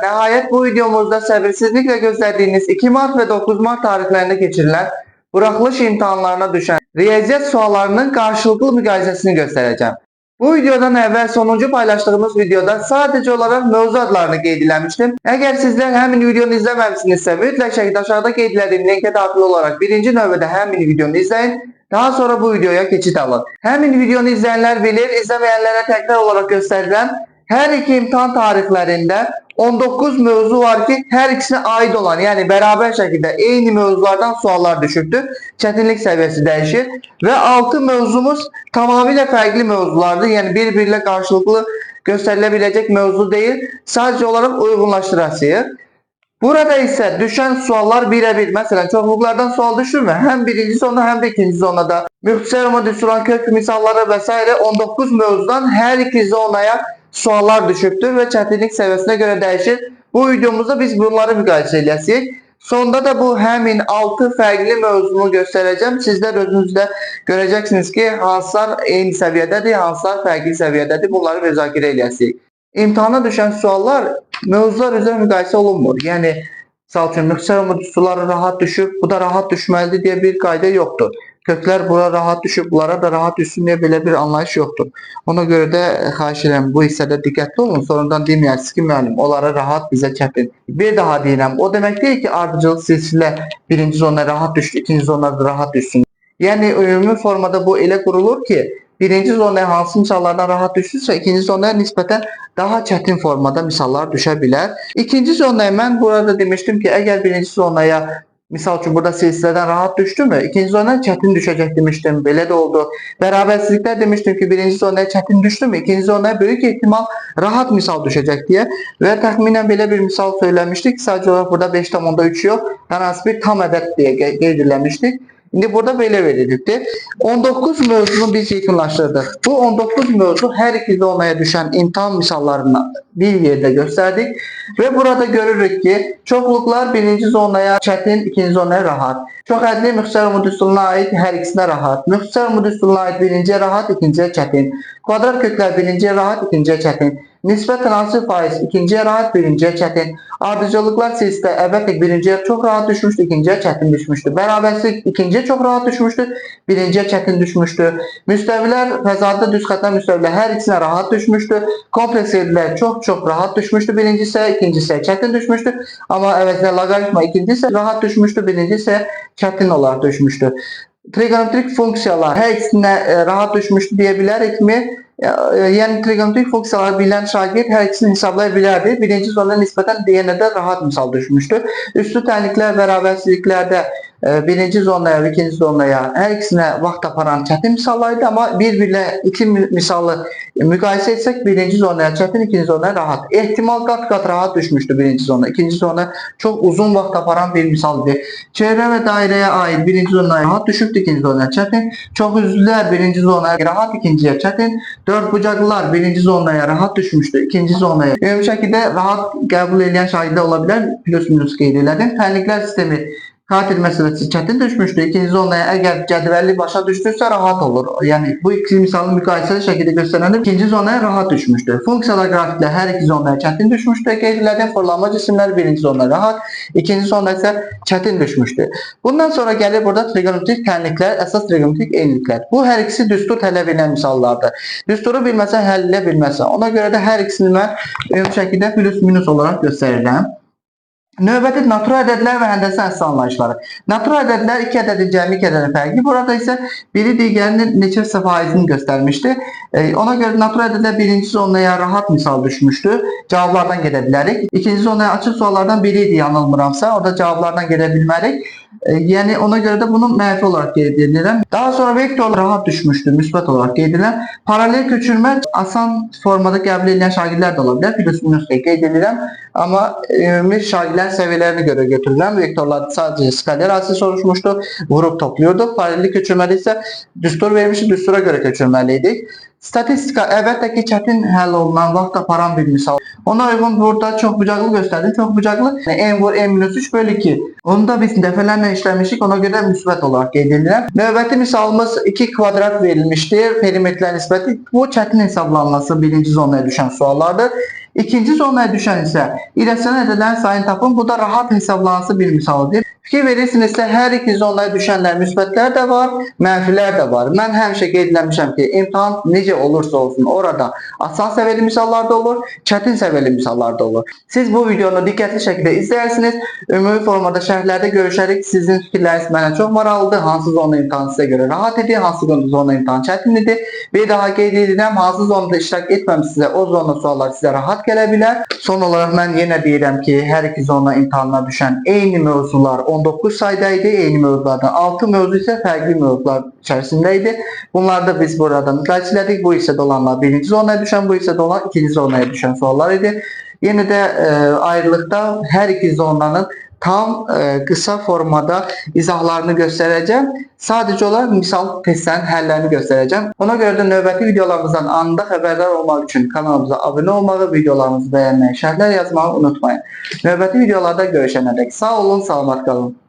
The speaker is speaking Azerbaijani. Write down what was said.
Nihayet bu videomuzda sabırsızlıkla gözlediğiniz 2 Mart ve 9 Mart tarihlerinde geçirilen buraxılış imtahanlarına düşen riyaziyyat suallarının karşılıklı müqayisəsini göstereceğim. Bu videodan evvel sonuncu paylaştığımız videoda sadece olarak mövzu adlarını qeyd eləmişdim. Eğer sizler həmin videonu izləməmisinizsə, mütləq şəkildə aşağıda qeyd etdiyim linke daxil olaraq birinci növbədə həmin videonu izleyin. Daha sonra bu videoya keçid alın. Həmin videonu izleyenler bilir, izlemeyənlərə təkrar olarak gösterilen her iki imtahan tarihlerinde 19 mövzu var ki her ikisine ait olan, yani beraber şekilde eyni mövzulardan suallar düşüktür. Çetinlik seviyesi değişir ve 6 mövzumuz tamamıyla farklı mövzulardır. Yani birbiriyle karşılıklı gösterilebilecek mövzu değil, sadece olarak uygunlaştırasıyız. Burada ise düşen suallar birebir. Mesela çokluklardan sual düşürme. Hem birinci sonda hem de ikinci zonada. Müxtəsər modüsuran kök misalları vesaire 19 mövzudan her iki zonaya suallar düşüktür ve çetinlik seviyesine göre değişir. Bu videomuzda biz bunları müqayisə edəcəyik. Sonda da bu həmin 6 farklı mövzunu göstereceğim. Sizler özünüzde göreceksiniz ki hansılar eyni seviyədədir, hansılar farklı seviyədədir. Bunları müzakirə edəcəyik. İmtihana düşen suallar mövzular üzerine müqayisə olunmur. Yəni misal üçün müxtəsər modüsları rahat düşüb, bu da rahat düşməlidir diye bir qayda yoktur. Kökler bura rahat düşüb, bunlara da rahat düşsün diye belə bir anlayış yoktur. Ona göre de xahiş edirəm bu hissədə diqqətli olun. Sonradan deməyərsiniz ki, müəllim, onlara rahat, bizə çətin. Bir daha deyirəm, o demək deyil ki, ardıcıl silsilə birinci zonda rahat düşdü, ikinci zonda rahat düşsün. Yəni ümumi formada bu elə qurulur ki, birinci zonaya hansı misallardan rahat düşürsə, ikinci zonaya nisbətən daha çətin formada misallar düşə bilər. İkinci zonaya mən burada demişdim ki, əgər birinci zonaya misal üçün burada silsilədən rahat düşdü mü, ikinci zonaya çətin düşəcək demişdim. Belə də oldu. Bərabərsizliklər demişdim ki, birinci zonaya çətin düşdü mü, ikinci zonaya böyük ihtimal rahat misal düşəcək diye və təxminən belə bir misal söyləmişdik. Sadəcə olaraq burada 5,3 yox, hər hansı bir tam ədəd deyə qeyd eləmişdik. Şimdi burada böyle verildi. 19 mövzunu biz yekunlaştırdık. Bu 19 mövzu her iki zonaya düşen imtihan misallarını bir yerde gösterdik. Ve burada görürük ki çokluklar birinci zonaya çetin, ikinci zonaya rahat. Çok ədli müxtəsər modüsuna ait her ikisine rahat. Müxtəsər modüsuna ait birinciye rahat, ikinciye çetin. Kvadrat kökler birinciye rahat, ikinciye çetin. Nisbət tənasib faiz ikinciye rahat, birinciye çetin. Ardıcıllıklar silsilə əlbəttə birinciye çok rahat düşmüştü, ikinciye çetin düşmüştü. Bərabərsizlik ikinciye çok rahat düşmüştü, birinciye çetin düşmüştü. Müstəvilər, fəzadə düz xətlər müstəvilər her ikisine rahat düşmüştü. Kompleks yerlər çok rahat düşmüştü. Birinci ise ikinci ise çetin düşmüştü. Ama əvəzinə logaritma ikinci ise rahat düşmüştü, birinci ise çetin olarak düşmüştü. Trigonometrik funksiyalar her ikisine rahat düşmüştü diyebilərək mi? Yani trigonometrik funksiyaları bilen şagird her ikisini hesaplayabilirdi. Birinci zonda nisbeten diğerine de rahat misal düşmüştü. Üstü tənliklər, bərabərsizliklərdə birinci zonaya ve ikinci zonaya her ikisine vaxt aparan çətin misallardı, ama bir-birlə iki misalı müqayisə etsək birinci zonaya çətin, ikinci zonaya rahat. Ehtimal qat-qat rahat düşmüştü birinci zona. İkinci zona çok uzun vaxt aparan bir misaldı. Çevrə ve daireye ait birinci zonaya rahat düşübdü, ikinci zonaya çətin. Çox üzlülər birinci zonaya rahat, ikinciye çətin. Dört bucaqlılar birinci zonaya rahat düşmüştü, ikinci zonaya. Ümumi şəkildə rahat qəbul edən şahidlər ola bilər, plus minus qeyd elədim. Tənliklər sistemi katil meselesi çetin düşmüştü. İkinci zonaya eğer cədvəlli başa düştüysə rahat olur. Yani bu iki misalın mükayeseli şekilde gösteren ikinci zonaya rahat düşmüştü. Funksiyalar grafiklər her iki zonaya çetin düşmüştü. Qeyd elədim. Fırlanma cisimler birinci zonaya rahat, ikinci zonda ise çetin düşmüştü. Bundan sonra gelir burada trigonometrik tənliklər, əsas trigonometrik eyniliklər. Bu her ikisi düstur tələb edən misallardır. Düsturu bilməsən, həll edə bilməsən. Ona göre de her ikisini mən ümumi şəkildə plus minus olarak gösterirəm. Növbəti natural ədədlər və həndəsə əsas anlayışları. Natural ədədlər iki ədədin cəmi iki ədədin fərqi. Burada isə biri digərinin neçəsə faizini göstərmişdi. Ona görə natural ədədlər birinci zonaya rahat misal düşmüşdü. Cavablardan gedə bilərik. İkinci zonaya açıq suallardan biri idi yanılmıramsa. Orada cavablardan gedə bilmərik. Yani ona göre de bunu mənfi olarak qeyd edirəm. Daha sonra vektor rahat düşmüştü, müsbət olarak qeyd edirəm. Paralel köçürmə asan formada qəbul edən şagirdlər də ola bilər. Plus minus qeyd edirəm. Ama ümumi şagirdlərin səviyyələrinə görə götürülən vektorlar sadece skaler asıl soruşmuşdu. Vurup topluyorduk. Paralel köçürmədə isə düstur vermişdi. Düstura göre köçürməliydik. Statistika əlbəttə ki çətin həll olunan vaxt aparan bir misal. Ona uyğun burada çox bucaqlı göstərdim. Çox bucaqlı n vur n-3 bölü 2. Onu da biz dəfələrlə işləmişik. Ona görə müsbət olaraq qeyd edirəm. Növbəti misalımız 2 kvadrat verilmişdir. Perimetrlər nisbəti. Bu çətin hesablanması birinci zonaya düşən suallardır. İkinci zonaya düşən isə irrasional ədədlərin sayını tapın. Bu da rahat hesablansın bir misaldır. Fikir verirsinizsə, hər iki zonaya düşənlər müsbətlər də var, mənfilər də var. Mən həmişə qeyd etmişəm ki, imtahan necə olursa olsun, orada asan səviyyəli misallarda olur, çətin səviyyəli misallarda olur. Siz bu videonu diqqətli şəkildə izləyirsiniz. Ümumi formada şərhlərdə görüşərik. Sizin fikirləriniz mənə çox maraqlıdır. Hansı zona imtahan sizə görə rahat idi, hansı zona imtahan çətin idi. Bir daha qeyd edirəm, hansı zonada iştirak etməmisinizsə, o zona suallar sizə rahat gələ bilər. Son olaraq mən yenə deyirəm ki, hər iki zona imtahanına düşən eyni mövzular 19 sayda idi. Eyni mövzulardan 6 mövzu isə fərqli mövzular içərisində idi. Bunları da biz burada müzakirə etdik. Bu hissədə olanlar birinci zonaya düşən, bu hissədə olan ikinci zonaya düşən suallar idi. Yenə də ayrılıqda hər iki zonanın tam qısa formada izahlarını göstərəcəm. Sadəcə olaraq misal testlərin həllərini göstərəcəm. Ona görə də növbəti videolarımızdan anında xəbərdar olmaq üçün kanalımıza abunə olmağı, videolarımızı bəyənməyi, şərhlər yazmağı unutmayın. Növbəti videolarda görüşənədək sağ olun, salamat qalın.